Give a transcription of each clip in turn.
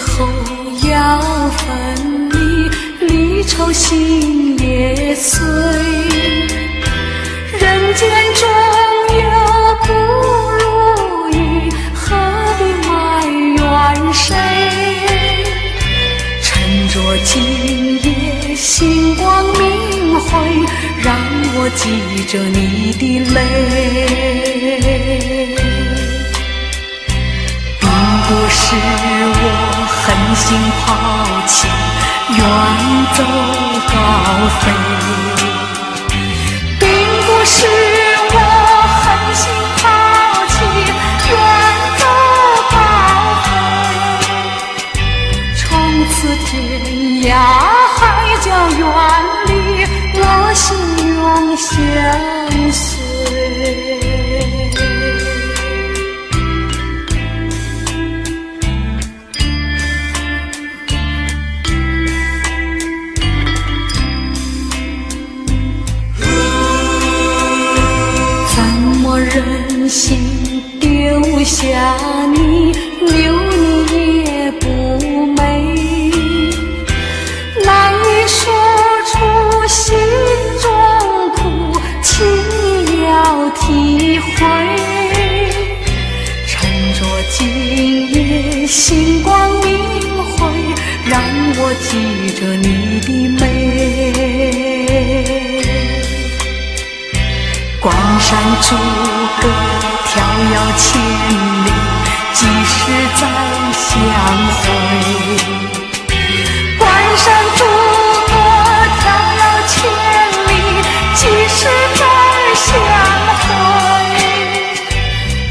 后要分离，离愁心也碎。人间中有不如意，何必埋怨谁？趁着今夜星光明辉，让我记着你的泪。并不是我狠心抛弃，远走高飞，并不是我狠心抛弃，远走高飞。从此天涯海角远离，我心永相随。忍心丢下你，留你也不美，难以说出心中苦，请你要体会。趁着今夜星光明辉，让我记着你的美。关山逐歌迢遥千里，几时再相会？关山逐歌迢遥千里，几时再相会？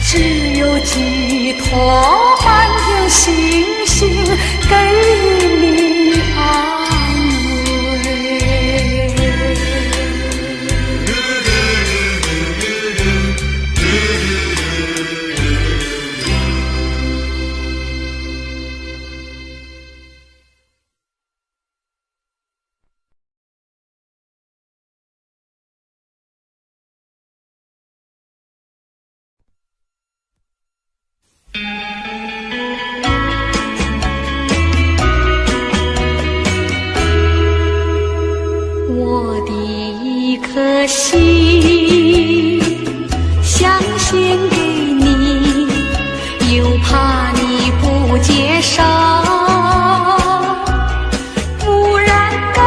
只有寄托满天星星，给予你安慰。我的一颗心想献给你，又怕你不接受，不然跟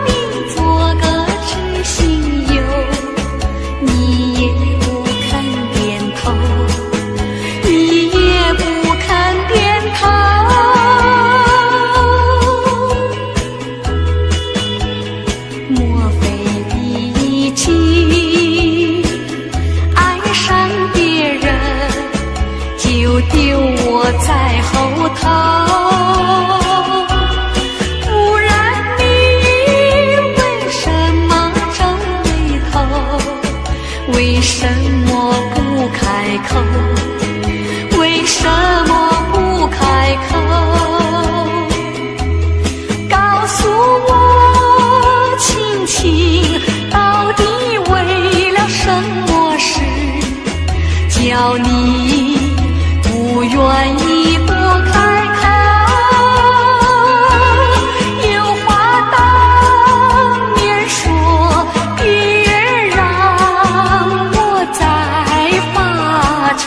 你做个知心友，你也不肯点头，你也不肯点头。莫非已经爱上别人，就丢我在后头？不然你为什么皱眉头？为什么不开口？为什么不开口？告诉我亲亲，到底为了什么事，叫你不愿意多开口？有话当面说，别让我再发愁，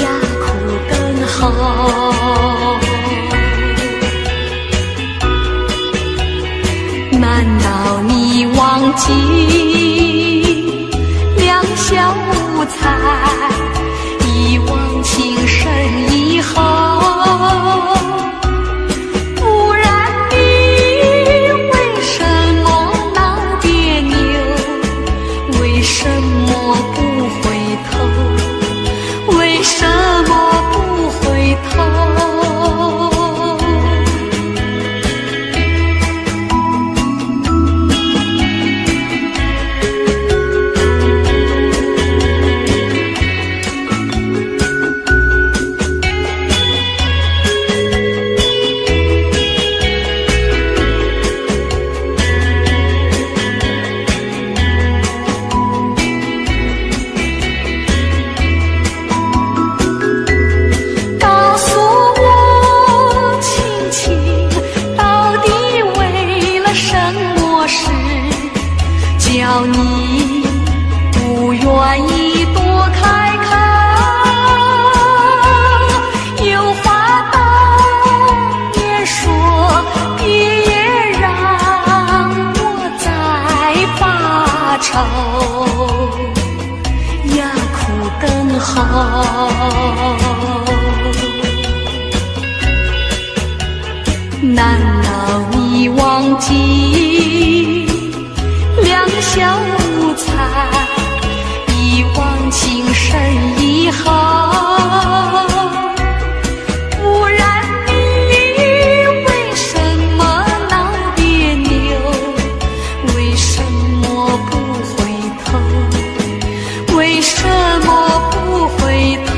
哑哭更好。难道你忘记两小无猜，一往情深以后？不然你为什么闹别扭？为什么不回头？为什么不回头？后，难道你忘记两小无猜，一往情深以后？不然你为什么闹别扭？为什么不回头？为什么不回头？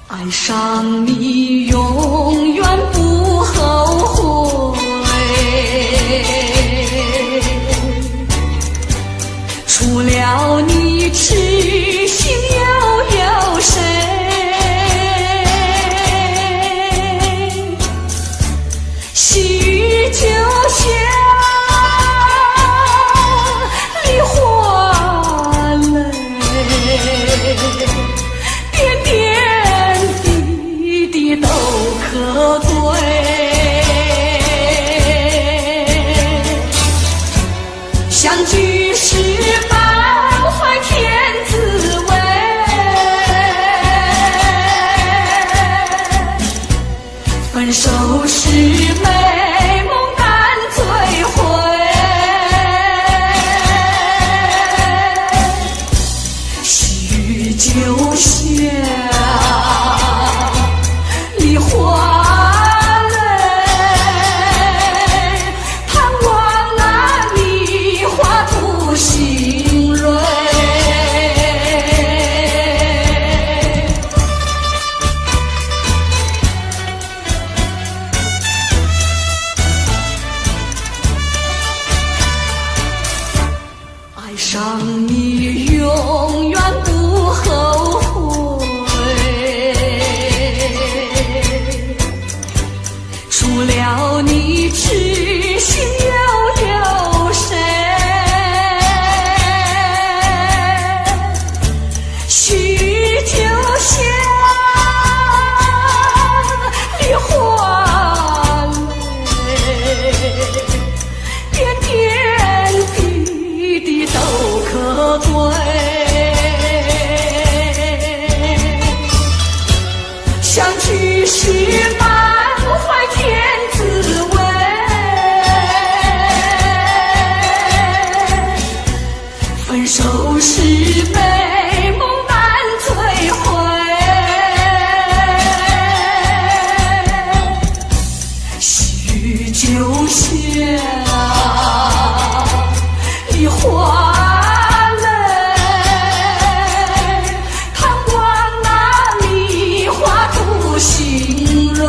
爱上你永远不后悔，除了你痴心又有谁？细雨就像梨花泪，点点都可醉，相聚时满怀天滋味，分手时美梦难追回，细雨就像梨花泪，盼望那梨花吐新蕊。爱上你永远不后悔，除了你痴心又有谁？细雨就像梨花泪，点点滴滴都可醉，相聚时满怀天滋味，分手时美梦难追回，细雨就像梨花泪，盼望那梨花吐新蕊。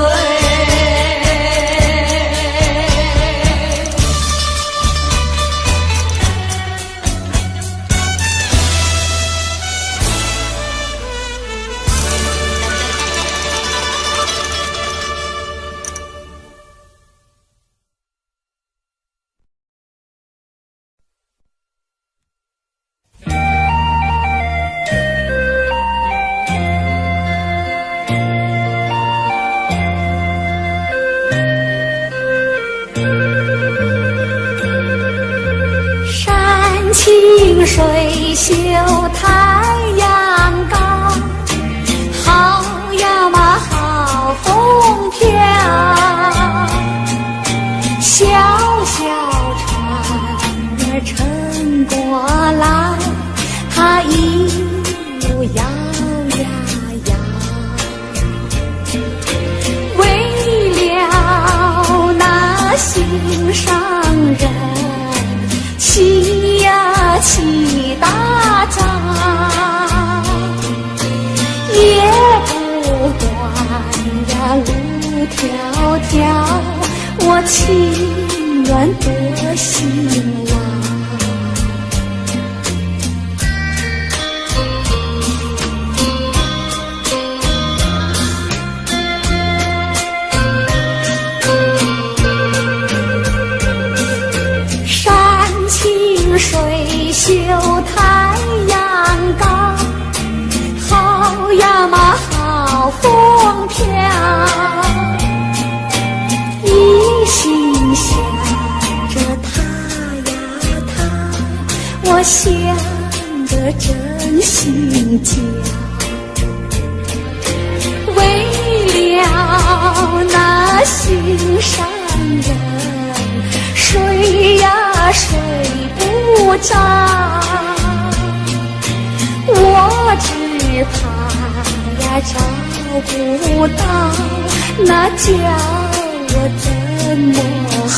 山清水秀太阳高，好呀嘛好风飘，小小船儿撑过来，它一路摇呀摇，为了那心上人起呀起大早，也不管呀路迢迢，我情远多兴旺。山清水秀太阳高，好呀嘛好风飘，一心想着他呀他，我想得真心焦。为了那心上人，睡呀睡不着，我只怕呀找不到，那叫我怎么好？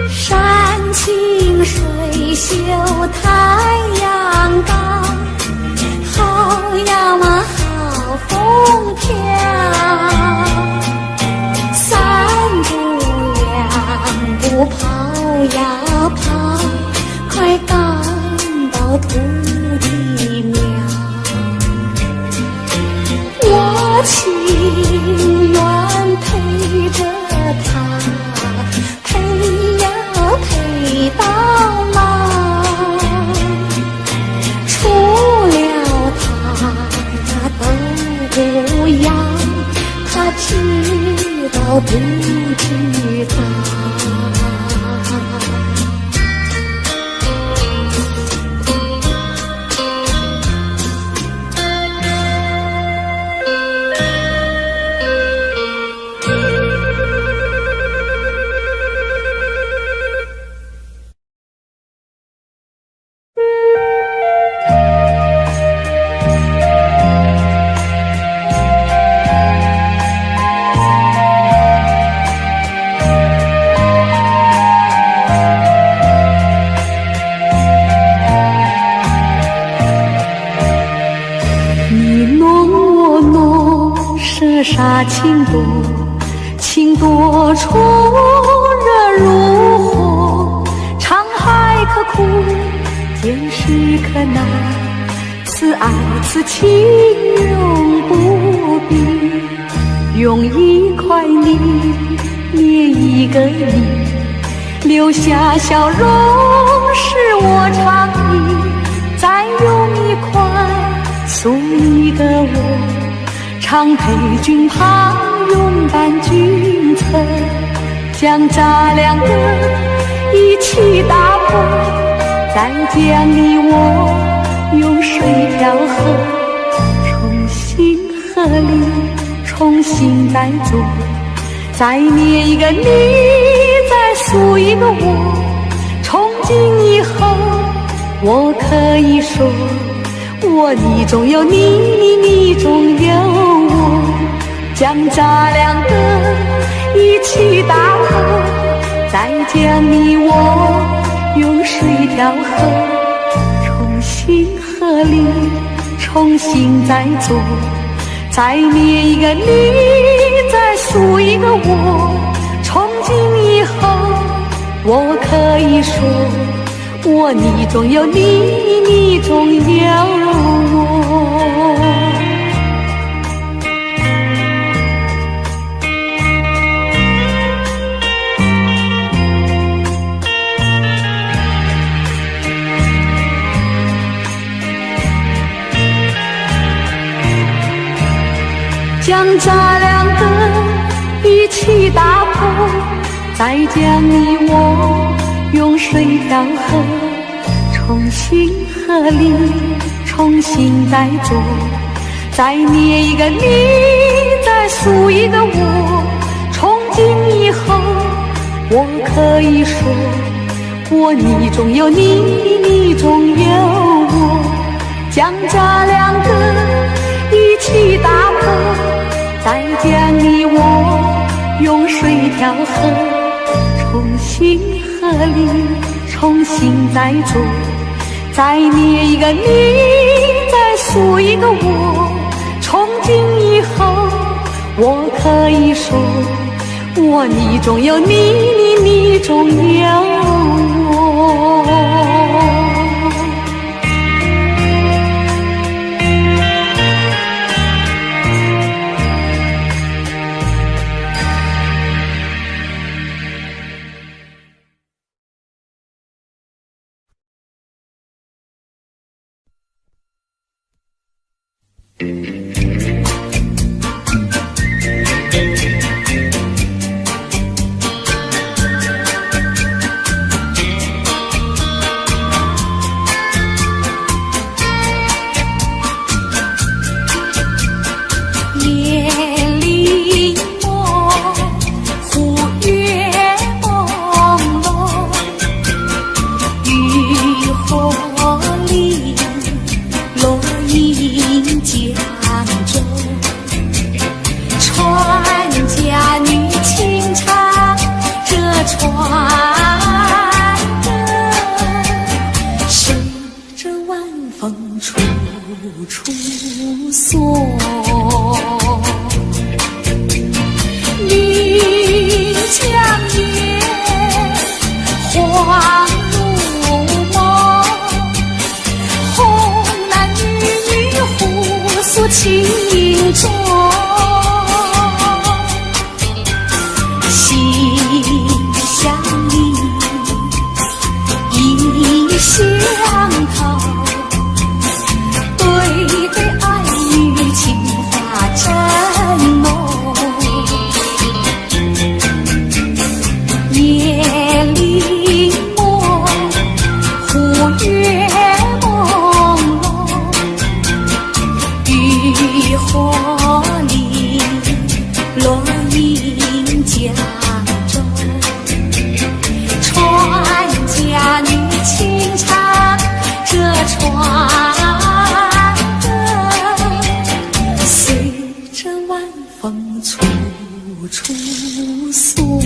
山清水秀太阳高，好呀嘛好风飘，三步两步跑呀跑，快赶到土地庙。我情愿陪着他，陪呀陪到老，除了他呀都不要，他知道不知道？这杀情多，情多处热如火，沧海可枯，见识可难，此爱此情永不变。用一块泥捏一个你，留下笑容是我常忆，再用一块塑一个我，常陪君旁，永伴君侧，将咱两个一起打破，再将你我用水调和，重新合力，重新再做，再捏一个你，再塑一个我，从今以后我可以说，我你中有你，你中有我，将咱两个一起打破，再将你我用水调和，重新合力，重新再做，再捏一个你，再塑一个我，从今以后我可以说，我你中有你，你中有我。将咱两个一起打破，再将你我用水调和，重新合力，重新再做，再捏一个你，再塑一个我，从今以后我可以说，我你中有你，你中有我，将咱两个一起打破，再将你我用水调和，重新里重新再做，再捏一个你，再塑一个我。从今以后，我可以说，我你中有你，你中有我。情中心相依，意相投，对对爱与情话真浓。夜里模糊月朦胧，渔火里落英江中，船家女轻唱这船歌，随着晚风处处送。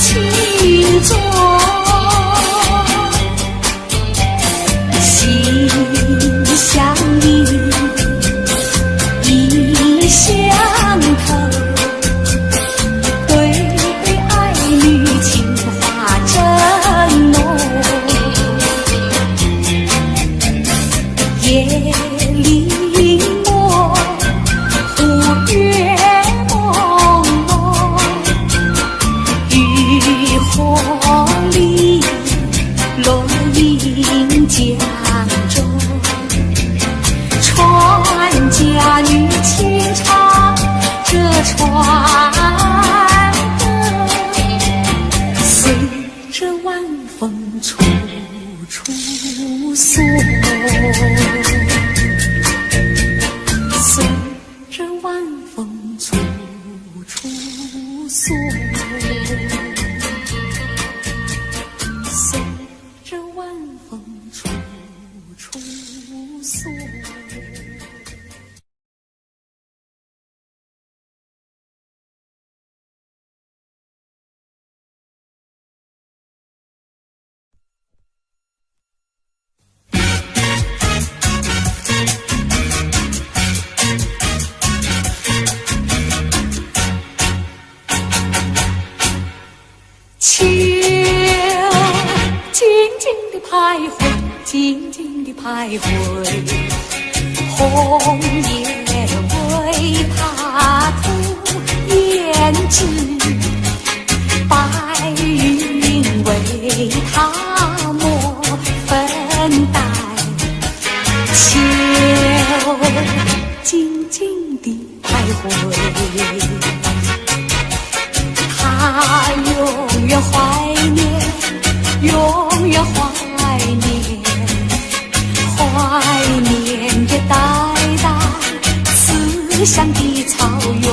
情中心相依，意相投，对对爱侣情话真浓。夜里模糊月朦胧，渔火里落英江中，船家女轻唱这船歌，随着晚风处处送，随着晚风处处送。随着晚风处处送。秋静静地徘徊，静静地徘徊，红叶为他涂胭脂，白远怀念，永远怀念，怀念这代代思乡的草原。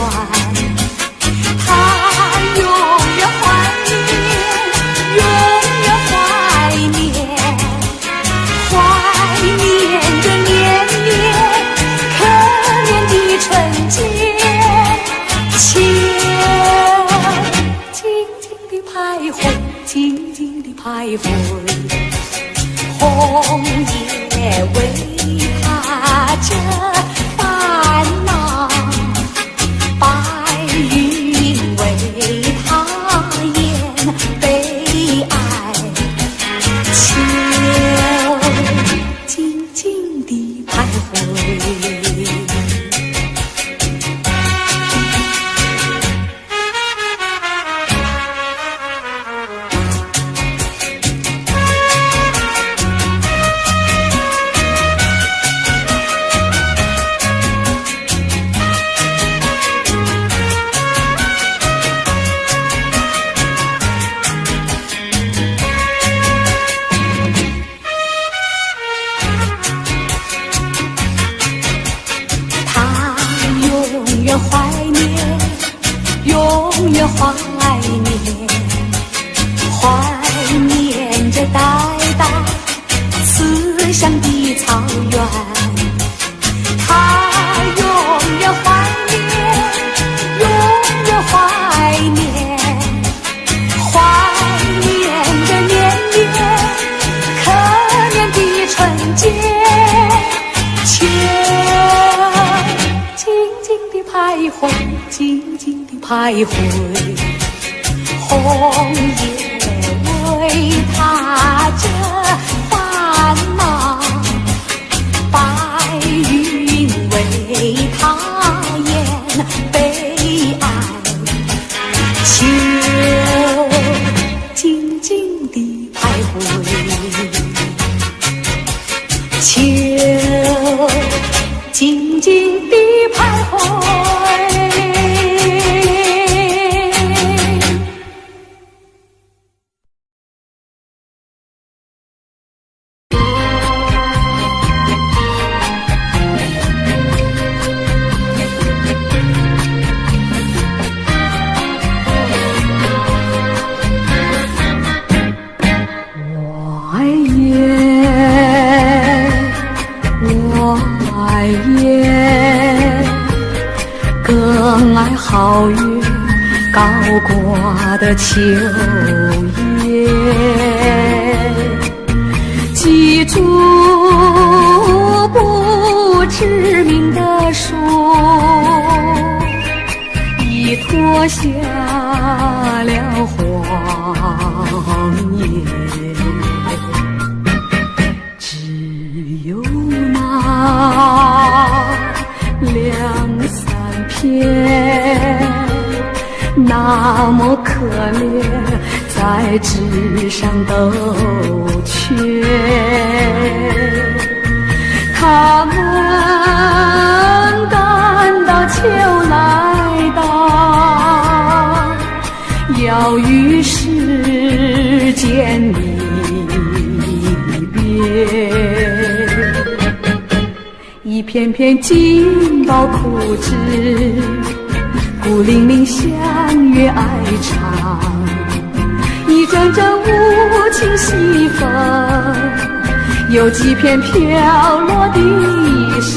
他永远怀念，永远怀念，怀念这年年可怜的春节。徘徊，静静地徘徊，红叶为他遮烦恼，白云为他掩悲哀，秋静静地徘徊。怀念，永远怀念，怀念这代代思乡的草原。他永远怀念，永远怀念，怀念这年年可怜的春节。徘徊，静静地徘徊，红叶为他遮烦恼，白云为他掩悲哀，秋静静地徘徊，秋静静地徘徊。更爱皓月高挂的秋叶，记住不知名的树，已脱下了黄叶，只有那两三片那么可怜，在纸上都缺。他们感到秋来到，要与世间离别。一片片金宝枯枝，孤零零相约哀长，一阵阵无情西风，有几片飘落地上。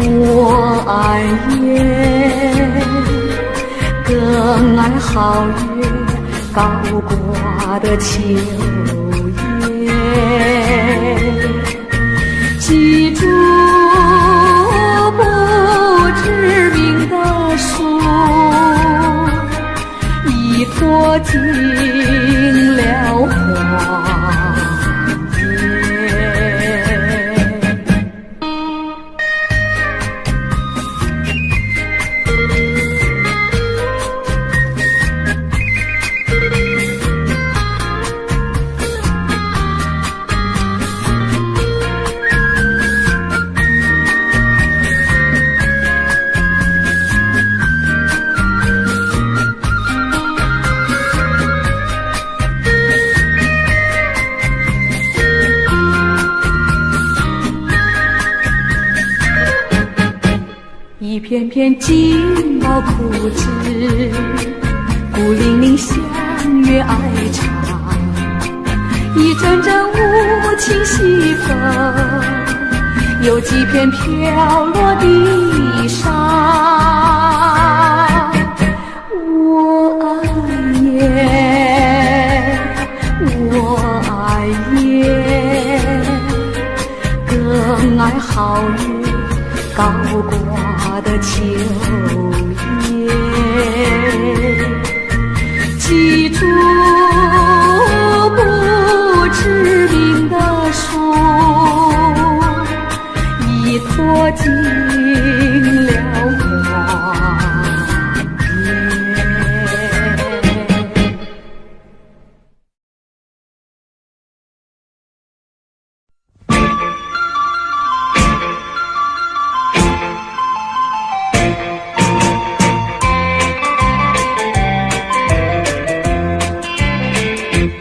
我爱雁，更爱皓月高挂的秋叶，记住不知名的树，已脱尽了黄叶。一片片金毛枯枝，孤零零向月哀唱，一阵阵无情西风，有几片飘落地上。我爱夜，我爱夜，更爱好月高挂的秋叶。记住不知名的树，已脱尽了光叶。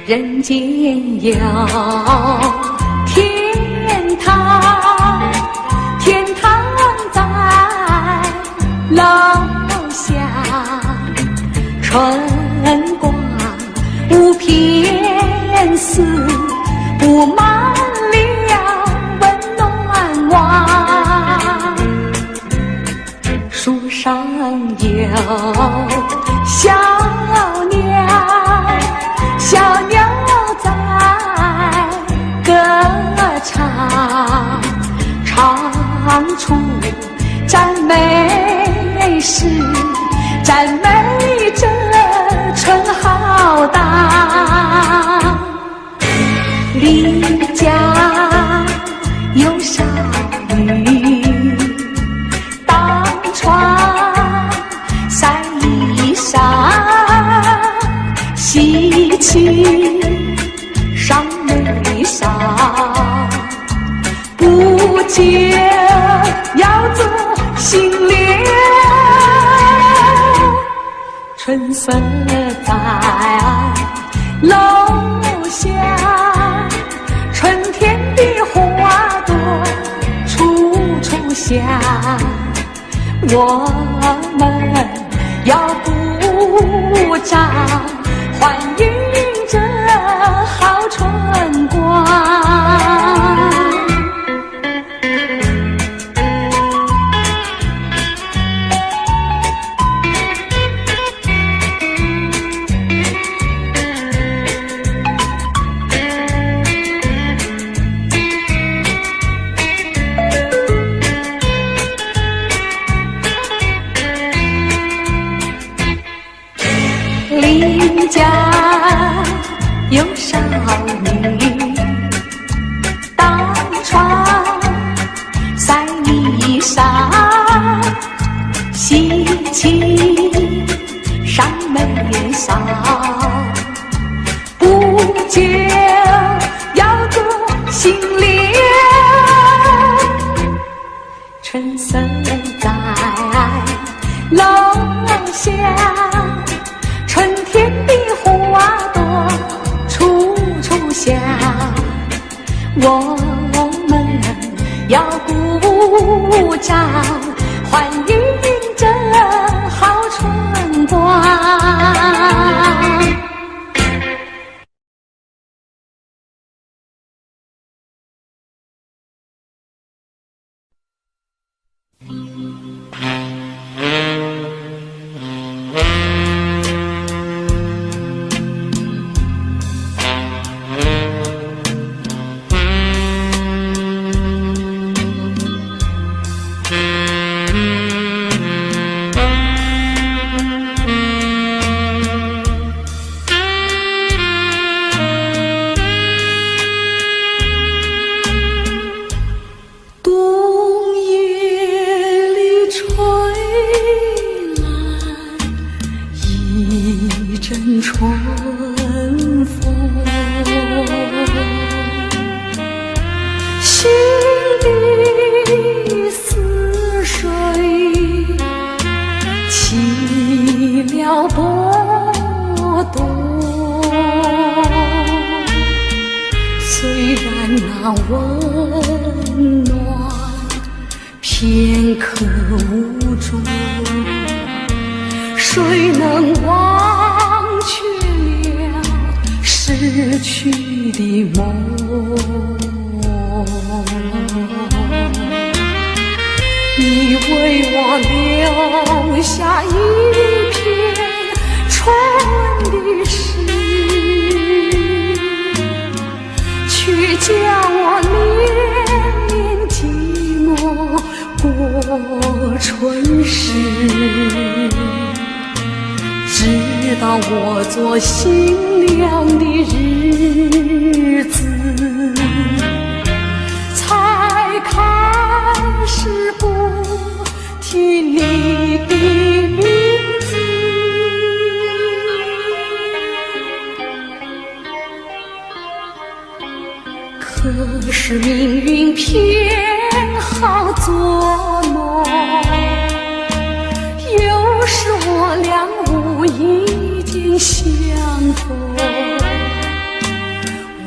人间有天堂，天堂在楼下，春光无偏私，布满了温暖网。树上有小鸟，小鸟在歌唱，唱出赞美诗，赞美这春浩荡。离家有少女，当窗晒衣裳，喜气上眉梢，不久要做新娘。春色在楼下，春天的花朵处处香，我们要鼓掌欢迎这好春光。邻家有少女，当窗晒衣裳，喜气上眉梢，不久要做新娘。春色在楼下，春天的花朵处处香，我们要鼓掌欢迎这好春光。春风，心里似水起了波动。虽然那温暖片刻无助，谁能忘却了逝去的梦？你为我留下一片春的诗，却叫我恋恋寂寞过春时。直到我做新娘的日子，才开始不提你的名字。可是命运偏好作弄，有时我俩无意间相逢，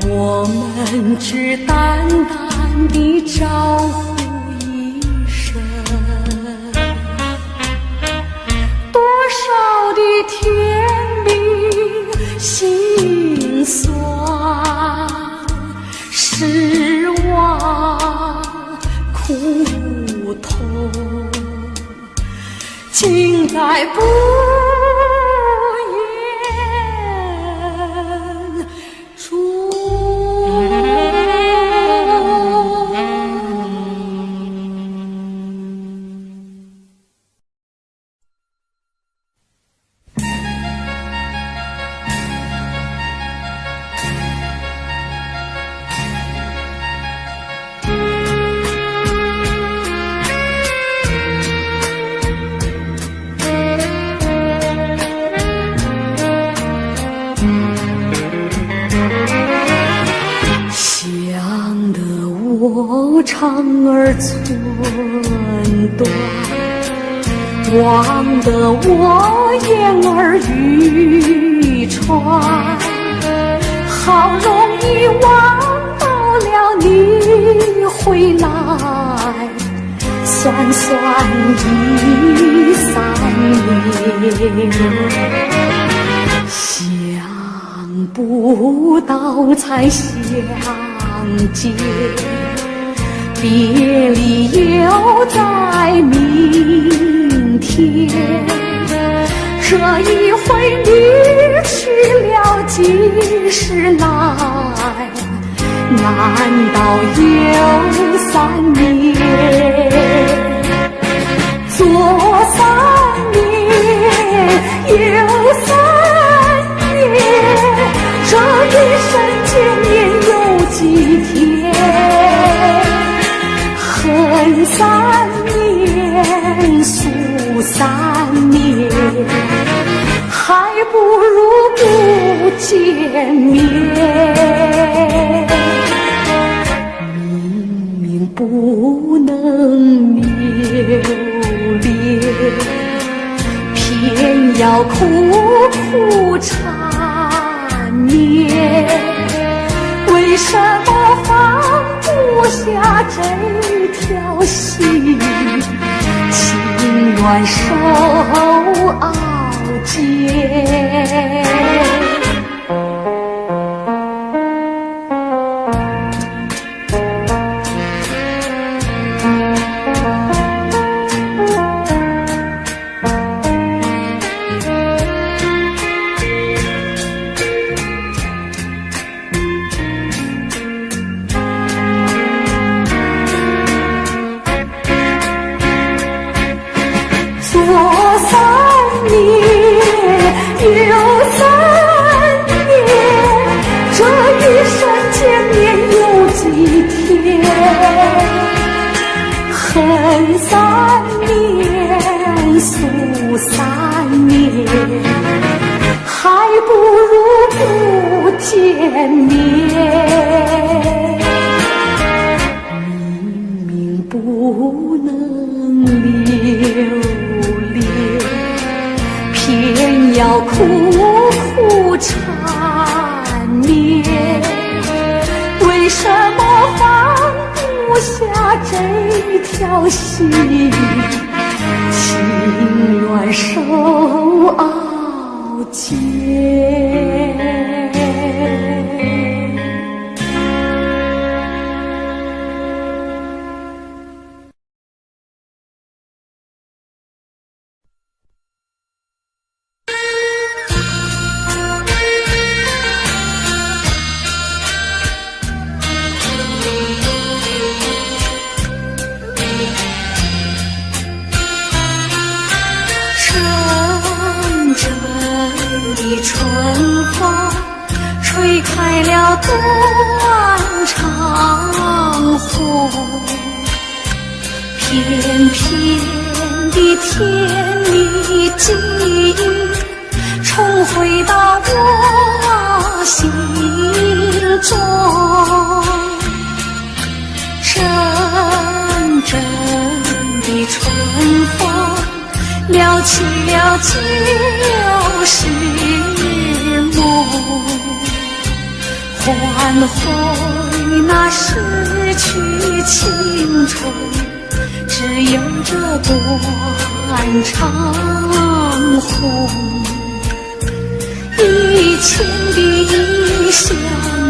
我们只淡淡地招呼一声，多少的甜蜜心酸失望苦痛，尽在不言中。想得我肠儿寸断，忘得我言儿语穿，好容易望到了你回来，算算已3年。想不到才相见，别离又在明天。这一回你去了几时来？难道又3年？左3年，右3年，这一生见面有几天？恨3年，诉3年，还不如不见面。明明不能留恋，偏要苦苦缠绵。为什么放不下这条心？情愿受熬煎。左3年，右3年，这一生见面有几天？恨3年，诉3年，还不如不见面。明明不能留恋，偏要苦苦缠绵。为什么放不下这条消息，情愿受熬煎。春风吹开了断肠红，片片的甜蜜记忆重回到我心中，阵阵的春风撩起了旧时梦，唤回那逝去青春，只有这断肠红。以前的异乡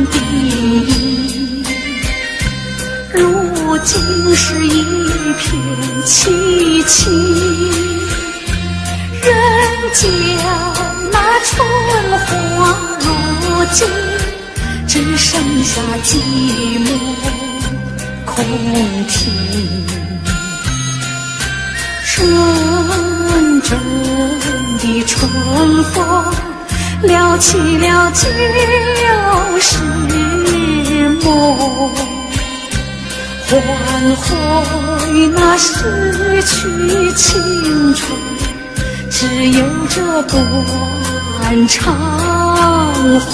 的忆，如今是一片凄凄。人叫那春花落尽，只剩下寂寞空庭。阵阵的春风撩起了旧时梦，唤回那逝去青春，只有这断肠红。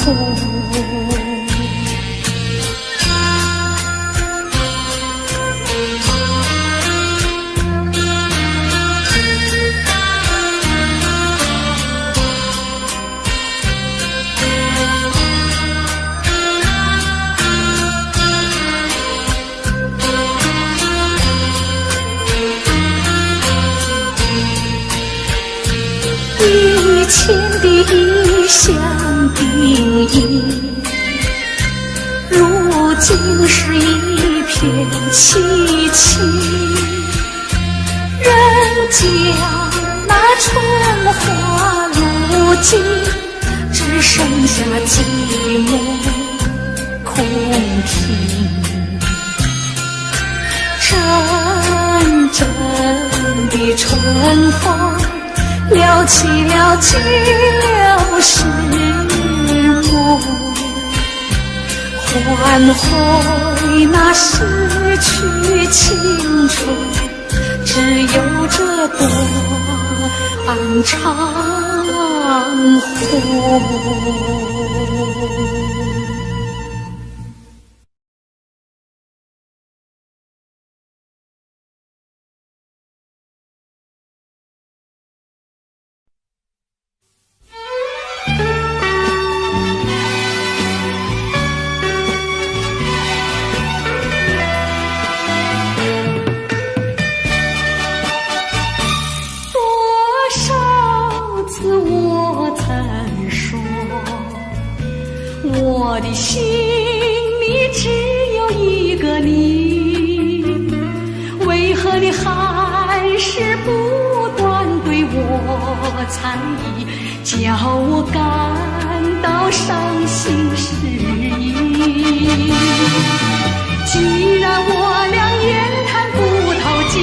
以前的异乡的忆，如今是一片凄凄。人叫那春花落尽，只剩下寂寞空庭。阵阵的春风撩起了旧时梦，唤回那逝去青春，只有这断肠红。我的心里只有一个你，为何你还是不断对我猜疑，叫我感到伤心失意。既然我俩言谈不投机，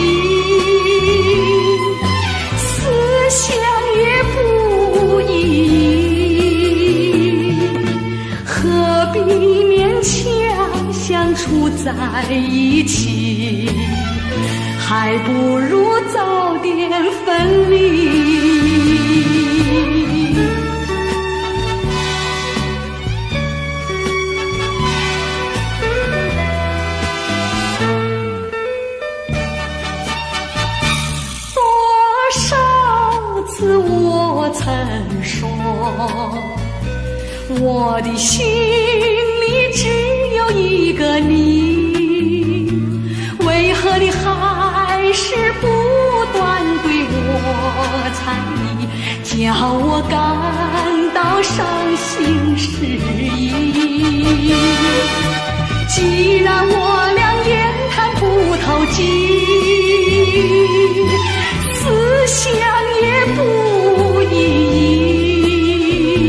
思想也不一，何必勉强相处在一起，还不如早点分离。多少次我曾说，我的心里只有一个你，为何你还叫我感到伤心失意。既然我俩言谈不投机，思想也不一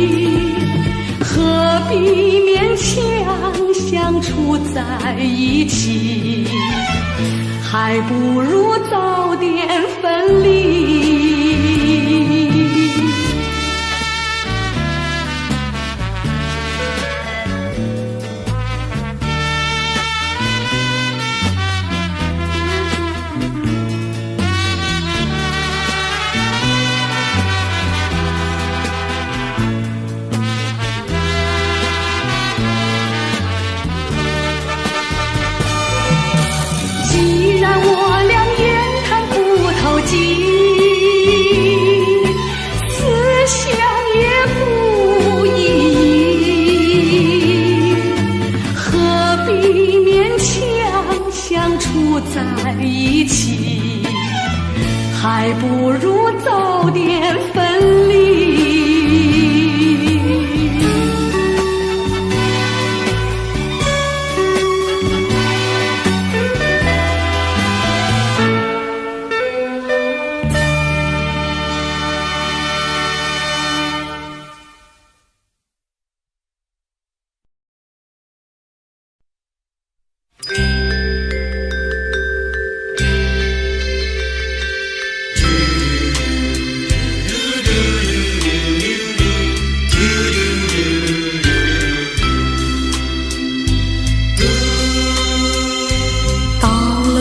意，何必勉强相处在一起？还不如早点分离。既然我俩言谈不投机，思想也不一意，何必勉强相处在一起？还不如早点分离。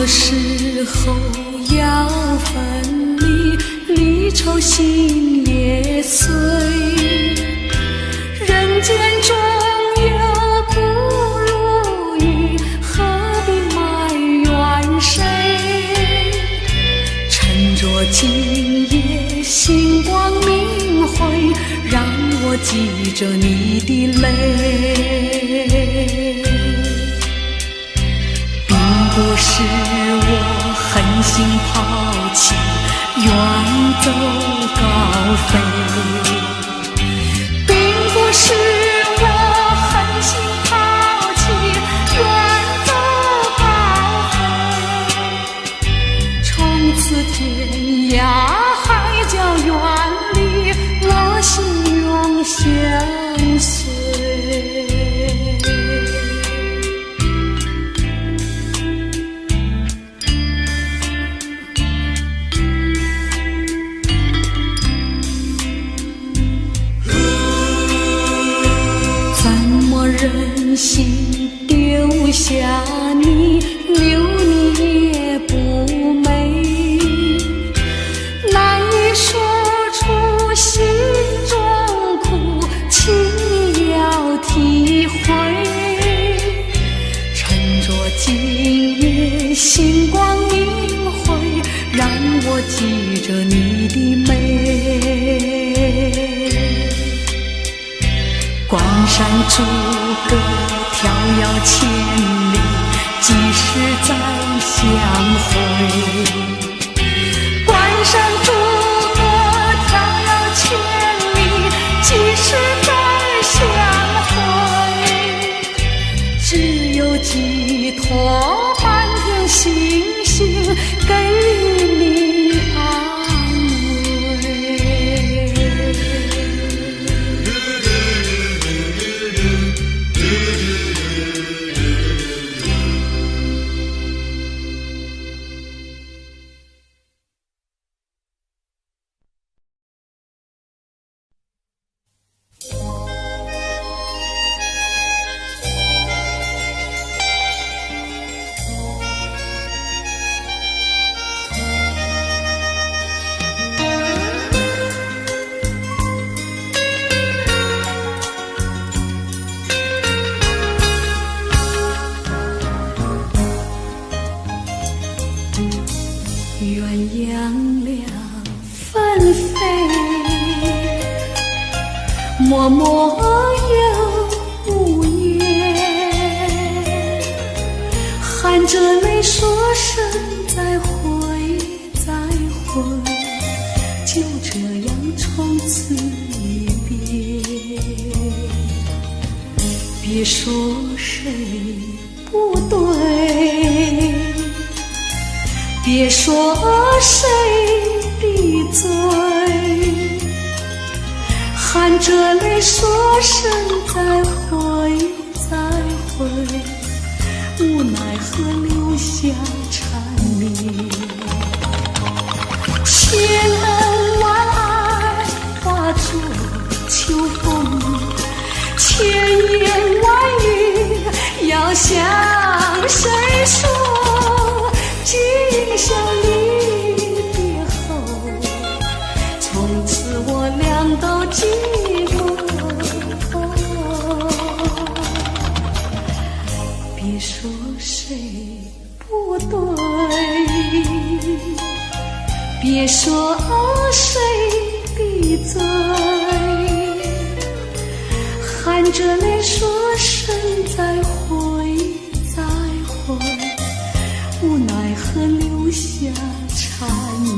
时候要分离，离愁心也碎。人间中有不如意，何必埋怨谁？趁着今夜星光明辉，让我记着你的泪。不是我狠心抛弃，远走高飞，并不是我狠心抛弃，远走高飞。从此天涯海角远离，我心永相随。忍心丢下你，留你也不美，难以说出心中苦，请你要体会。趁着今夜星光明辉，让我记着你的美。关山逐歌迢遥千里，几时再相会？关山逐歌迢遥千里，几时再相会？只有寄托满天星星，给你安慰。鸳鸯两纷飞，脉脉又无言，含着泪说声再会再会，就这样从此说谁不对，别说谁的罪，含着泪说声再会再会，无奈何留下缠绵。千恩万爱化作秋风，千言万语要向谁说？今宵离别后，从此我俩都寂寞。别说谁不对，别说谁的罪，含着泪说声再会再会，无奈何留下缠绵。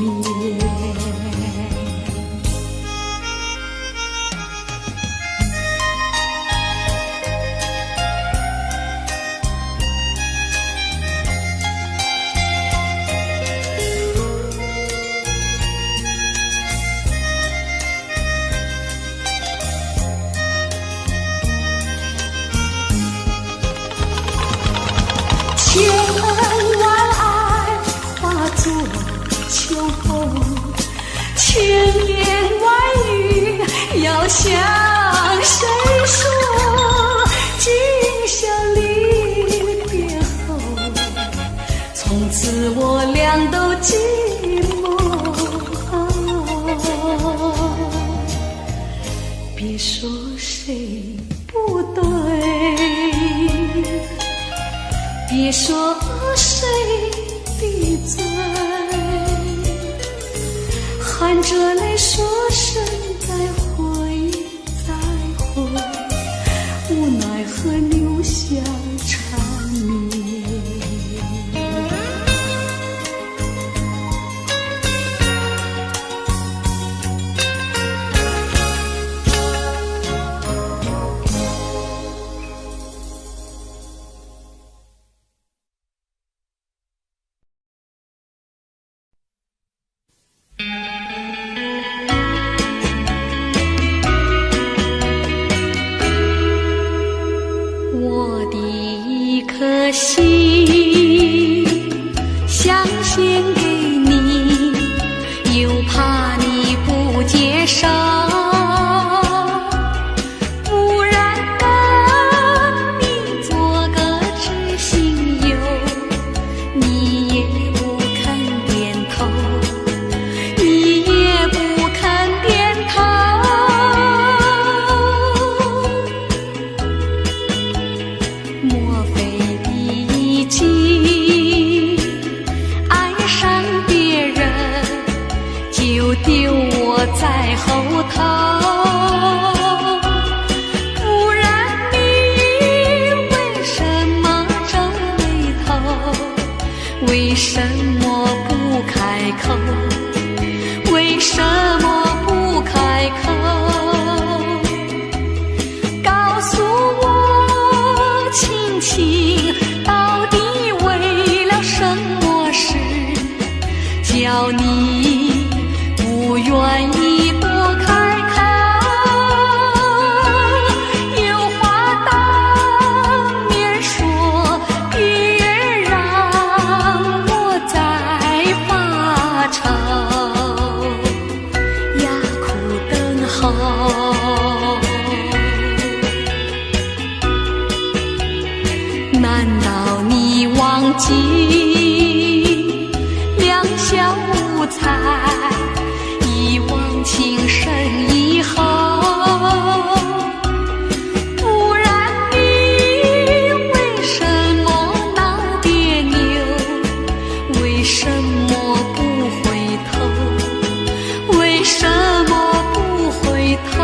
千恩万爱化作秋风，千言万语要向谁说？今宵离别后，从此我俩都寂寞。别说谁不对，别说谁的罪，含着泪说声再会再会，无奈何留下缠绵。我的一颗心想献给你，又怕你不接受，不然跟你做个知心友，你也不肯点头，你也不肯点头。莫非你已经爱上别人，就丢我在后头？不然你为什么皱眉头？为什么不开口？为什么不开口？告诉我亲亲，到底为了什么事，叫你不愿意多开口？有话当面说，别让我再发愁，哑苦等候。难道你忘记两小无猜，一往情深以后？不然你为什么闹别扭？为什么不回头？为什么不回头？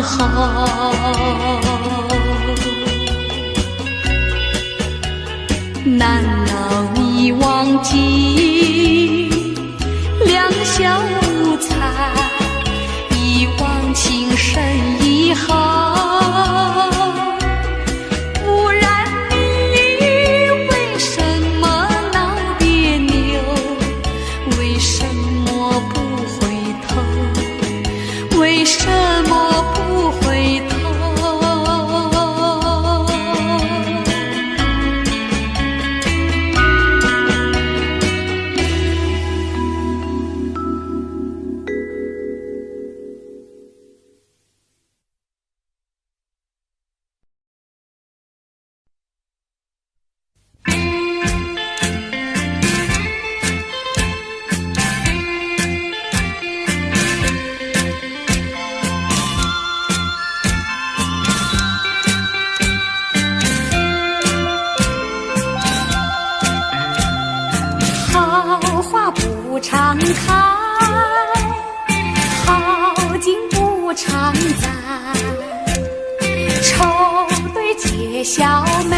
后。难道你忘记两小无猜，一往情深以后？不然你为什么闹别扭？为什么不回头？为什么不回头？常开，好景不常在。愁对解笑眉，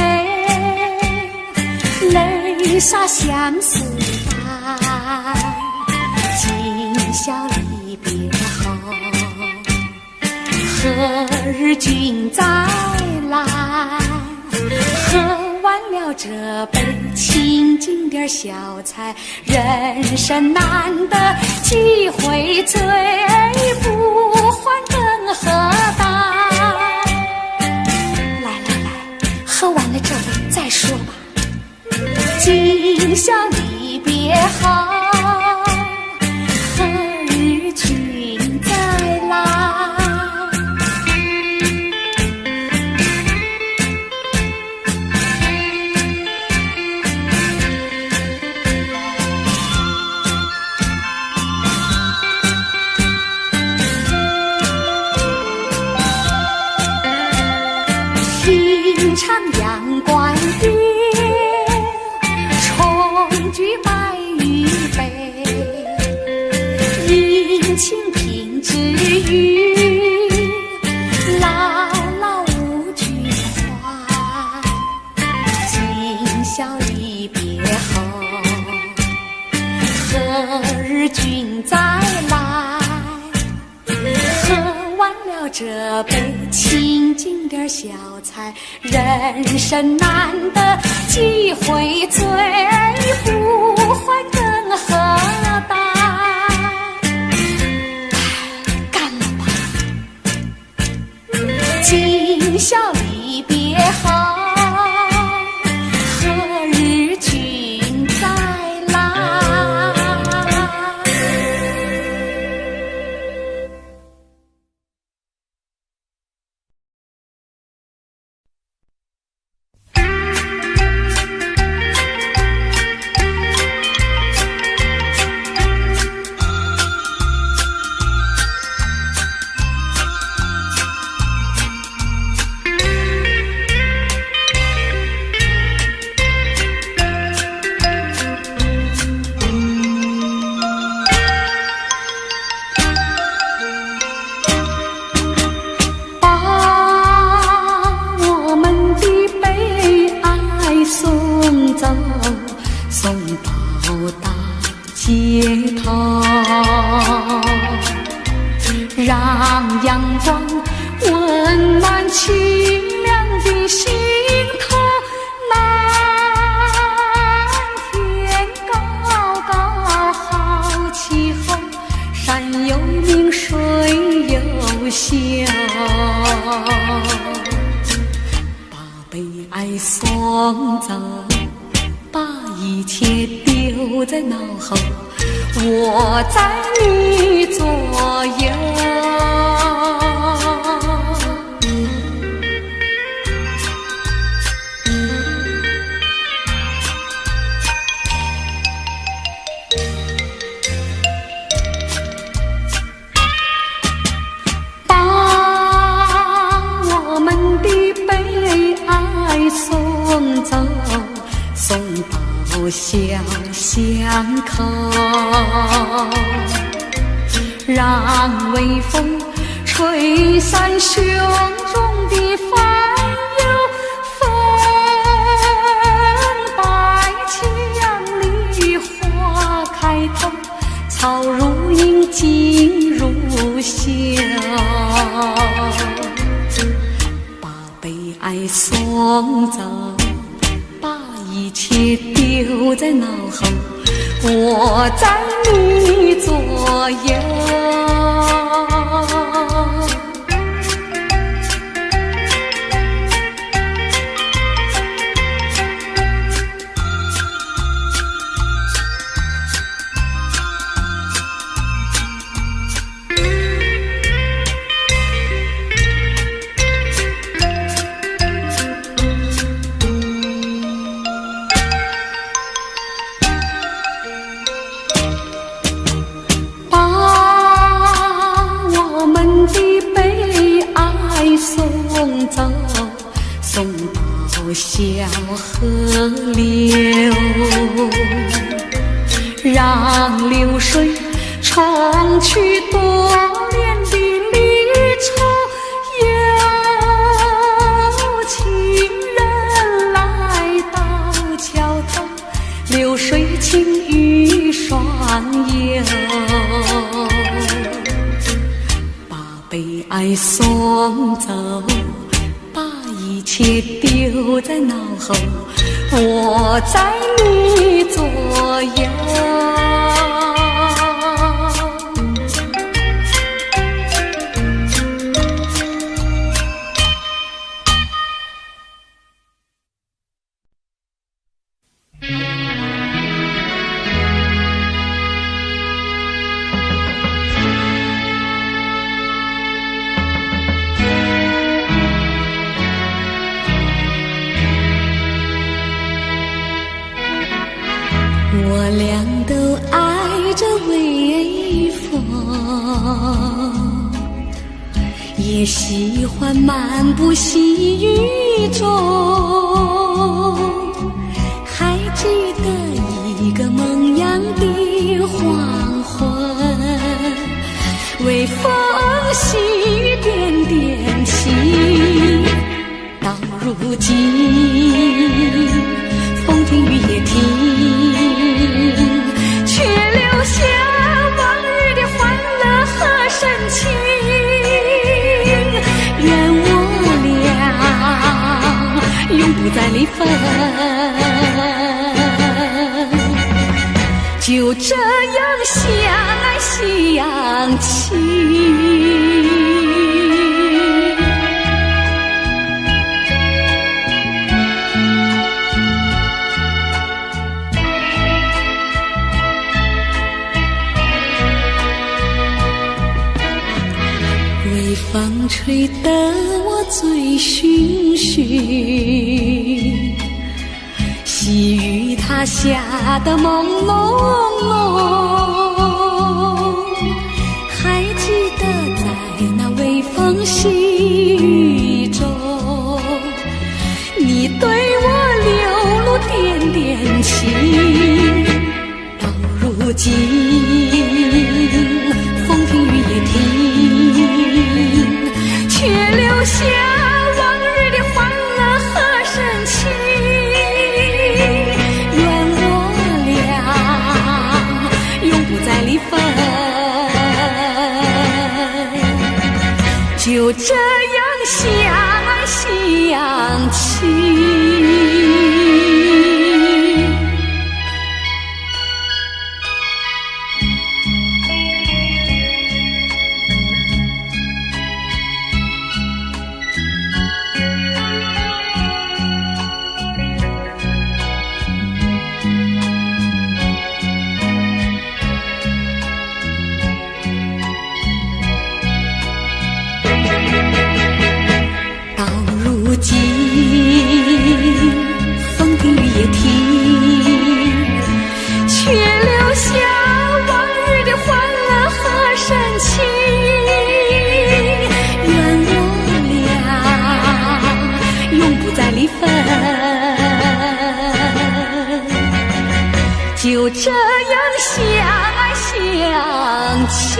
泪洒相思带。今宵离别后，何日君再来？喝完了这杯清静点小菜，人生难得几回醉，不欢更何待？来来来，喝完了这杯再说吧。今宵离别后，何日君再来？平常阳关边，重举白玉杯，殷勤品之语，姥姥无惧怀。今宵离别后，何日君再来？喝完了这杯清静点小菜，人生难得几回醉，不欢更何待？干了吧！今宵离别后，何日君再来？让阳光温暖清凉的心头，蓝天高高好气候，山有名水有秀，把悲哀送走，把一切丢在脑后，我在你左右。把我们的悲哀送走，送到小巷口，让微风吹散胸中的烦忧，风摆起杨梨花开头，草如茵，茎如秀，把悲哀送走，把一切丢在脑后，我在你左右。送到小河流，让流水冲去多年的离愁，有情人来到桥头，流水轻于双游，把悲哀送走，一切丢在脑后，我在你左右。我俩都爱着微风，也喜欢漫步细雨中，还记得一个梦样的黄昏，微风细雨点点起，到如今风停雨也停，却留下往日的欢乐和深情。愿我俩永不再离分，就这样相爱相亲。微风吹得我醉醺醺，细雨它下得朦朦胧，还记得在那微风细雨中，你对我流露点点情，到如今风停雨也停，却留下往日的欢乐和深情。愿我俩永不再离分，就这样相爱相亲。就这样相爱相亲。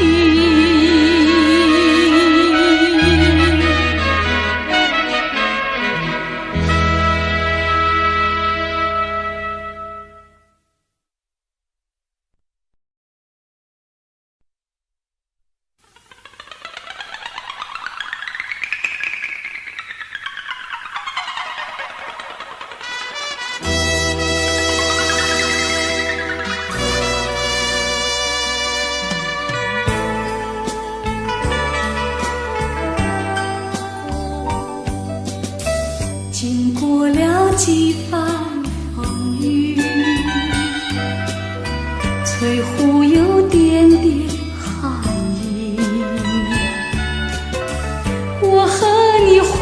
我和你湖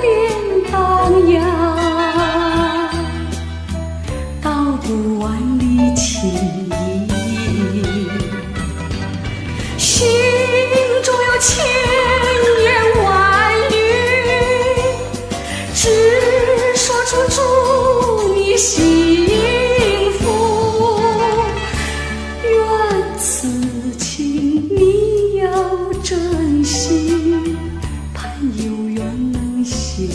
边荡漾，道不完的情意，心中有千言万语，只说出祝你幸福。愿此情你要珍惜，盼有缘能相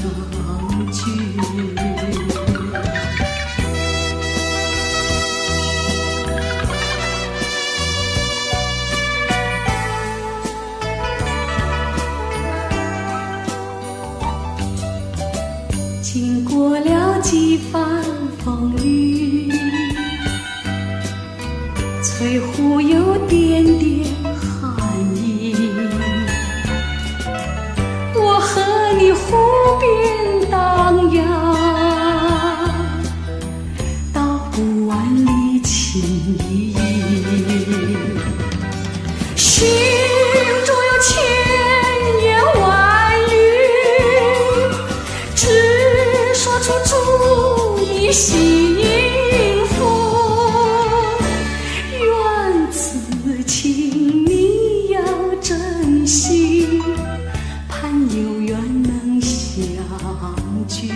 聚。经过了几番风雨，翠湖有点点寒意。我和你湖边荡漾，道不完的情意，心中有千言万语，只说出祝你幸福。愿此情你要珍惜，盼有缘能相聚。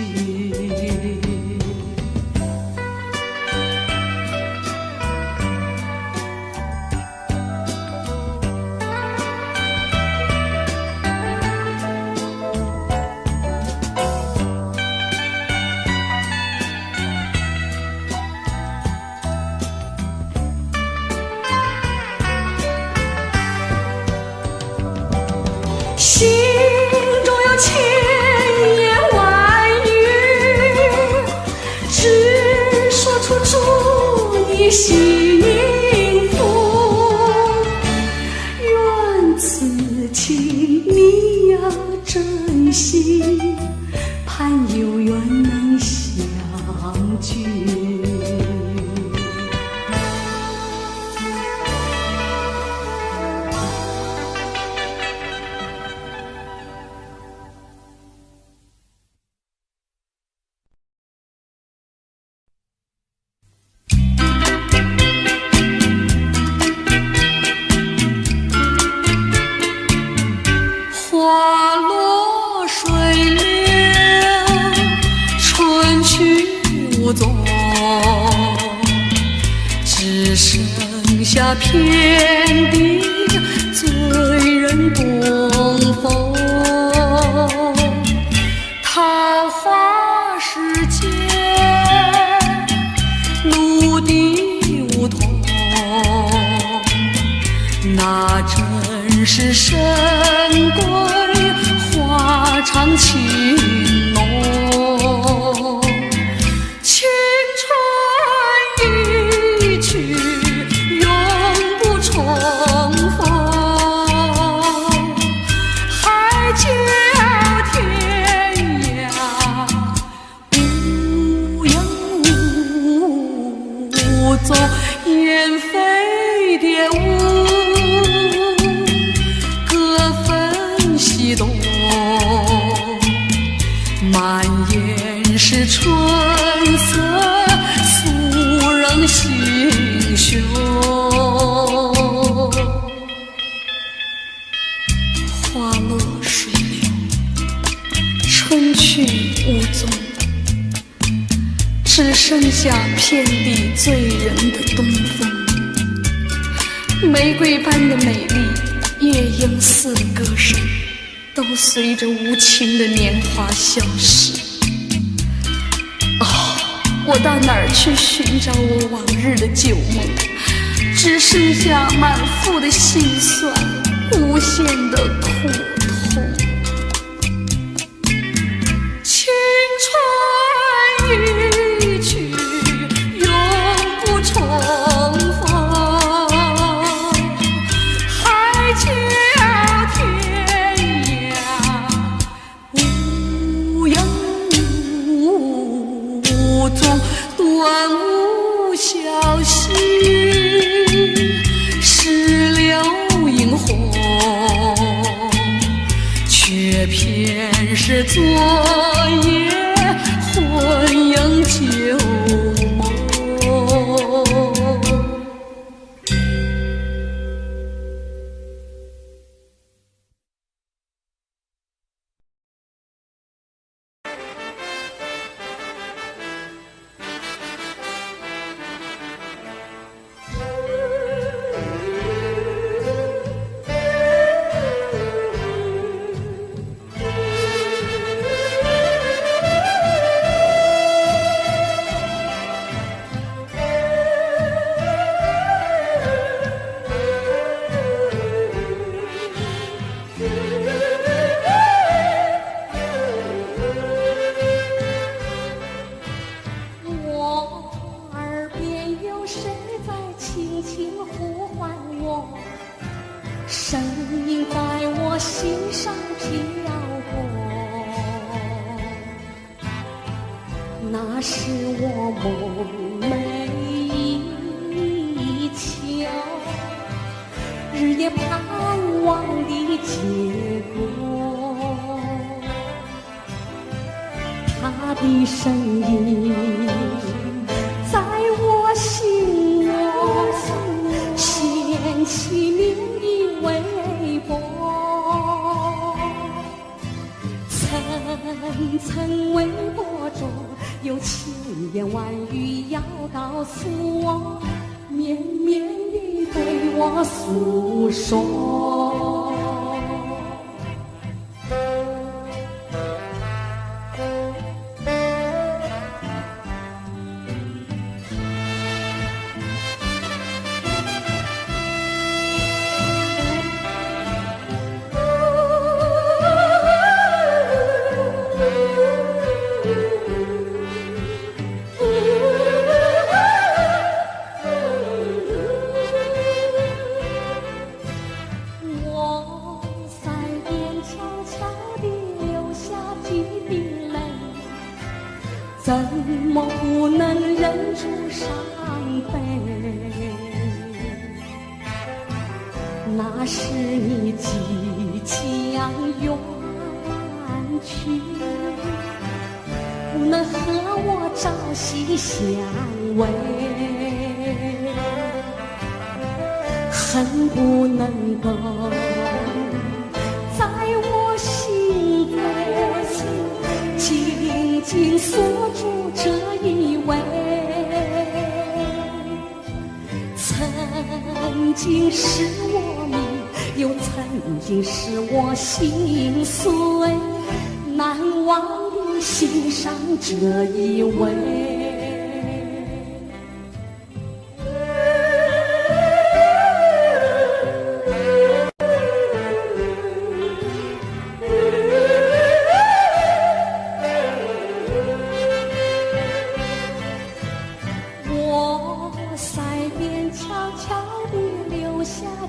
心中有千言万语，只说出祝你幸福。愿此情你要珍惜，盼有缘能相聚。花落水流，春去无踪，只剩下遍地醉人东风。桃花世间，陆地梧桐，那真是神鬼花长情浓。青春一去永不重逢，海角天涯无影无踪，雁飞蝶舞，各分西东，满眼是春色，诉人心胸。花落水流，春去无踪，只剩下遍地醉人的东风。玫瑰般的美丽，夜莺似的歌声，都随着无情的年华消逝。我到哪儿去寻找我往日的旧梦？只剩下满腹的心酸，无限的苦痛。青春一去永不重逢，海角天涯无影无踪，断无消息，是柳萤红，前世昨夜魂萦旧梦。声音在我心上飘过，那是我梦寐以求，日夜盼望的结果。他的声音在我心窝掀起涟漪微波，层层微波中有千言万语要告诉我，绵绵地对我诉说。怎么不能忍住伤悲？那是你即将远去，不能和我朝夕相偎，恨不能够在我心扉紧紧锁住这一位，曾经是我命，又曾经是我心碎，难忘的心上这一位。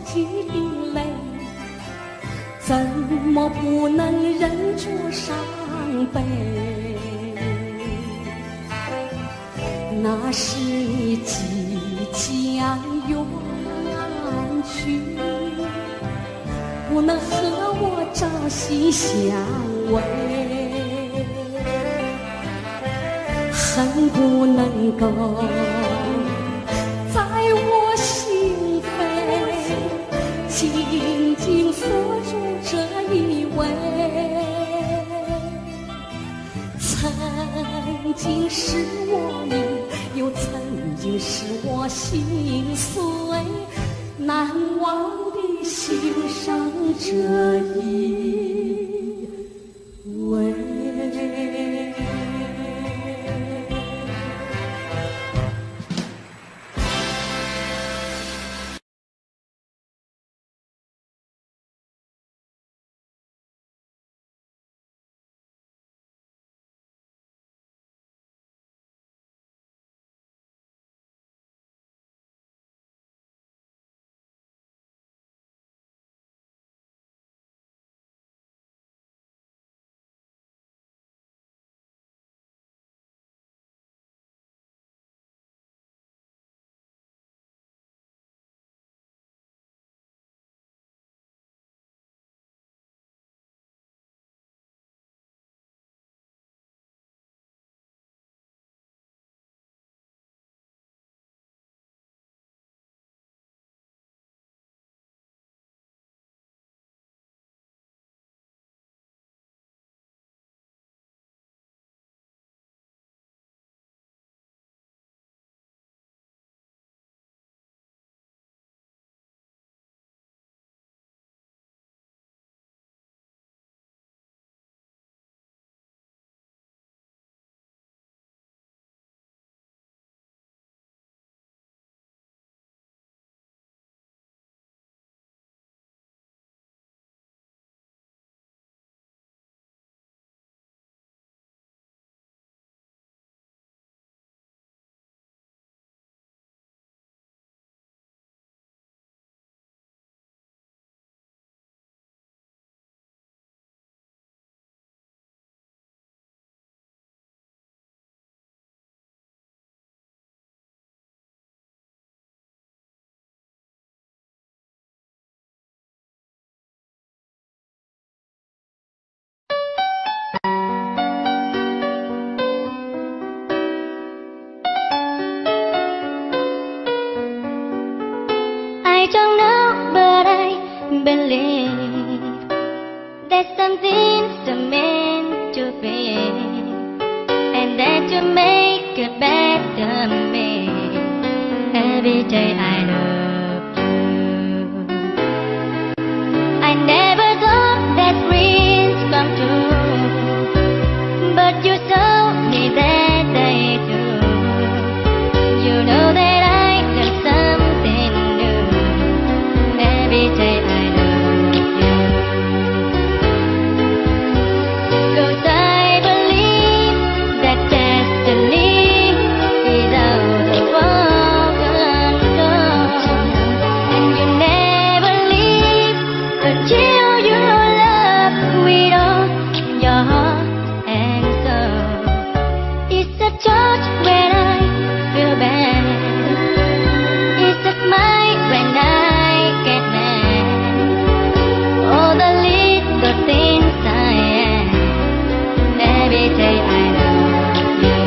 几滴泪，怎么不能忍住伤悲？那是你即将远去，不能和我朝夕相偎，恨不能够在我心扉紧紧锁住这一位，曾经是我命，又曾经是我心碎，难忘的心上这一位。believe that something's meant to be, and that you make a better me every day I love you. I never thought that dreams come true, but you told me that they do. You know that I learn something new every day I love you. 'Cause I believe that destiny is out of our control, and you never leave until you love with all your heart and soul. It's a touch when I feel bad. It's a smile when I get mad. All the little things I am every day I love you.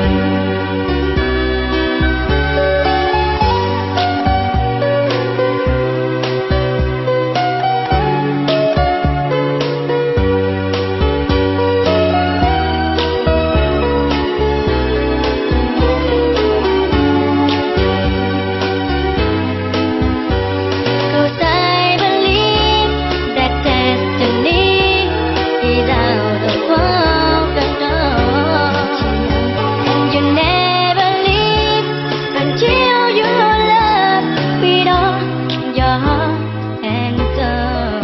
Cause I believe that destiny is out of our control, and you never leave until you love with all your heart and soul.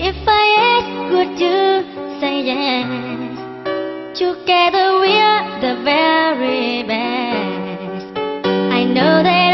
If I ask, would you say yes? Together we are the very best. I know that